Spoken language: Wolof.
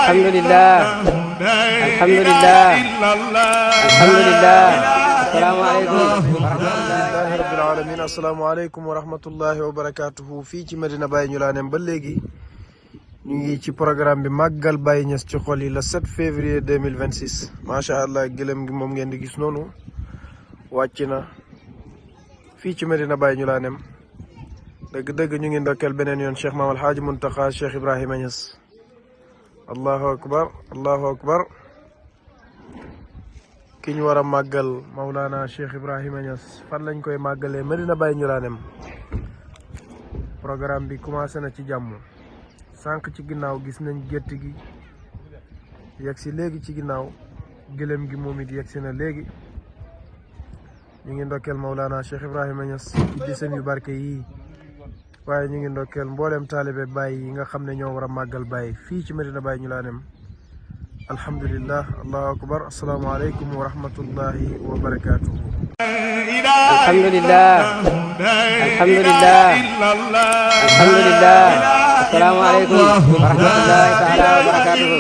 alhamdulillah alhamdulillah alhamdulillah asalaamaaleykum wa rahmatullahi rabbil alamin asalaamaaleykum wa rahmatullahi wa barakatuhu fii ci Medina Baye ñu laa nem ba léegi ñu ngi ci programme bi màggal Baye Niass ci xol yi le 7 février 2026 macha allah gëlëm gi moom ngeen di gis noonu wàcc na fii ci Medina Baye ñu laa nem dëgg-dëgg ñu ngi ndokkeel beneen yoon Cheikh Maam Alhaaji Muntaqa Cheikh Ibrahima Niass allahu akbar allahu akbar ki ñu war a màggal Maulana Cheikh Ibrahima Niass fan lañ koy màggalee Medina Baye ñu laa nem programme bi commencé na ci jàmm sànq ci ginnaaw gis nañ gétt gi yegg si léegi ci ginnaaw gëlëm gi moom it yegg si na léegi ñu ngi ndokkeel Maulana Cheikh Ibrahima Niass ci bisam yu barke yii waaye ñu ngi ndokkeel mboolem taalibe Baye yi nga xam ne ñoo war a màggal Baye fii ci Medina Baye ñu laa nem alhamdulillah allahu akbar asalaamaaleykum wa rahmatullahi wa barakatuhu alhamdulillah alhamdulillah alhamdulillah asalaamaaleykum wa rahmatullahi taala wa barakatuhu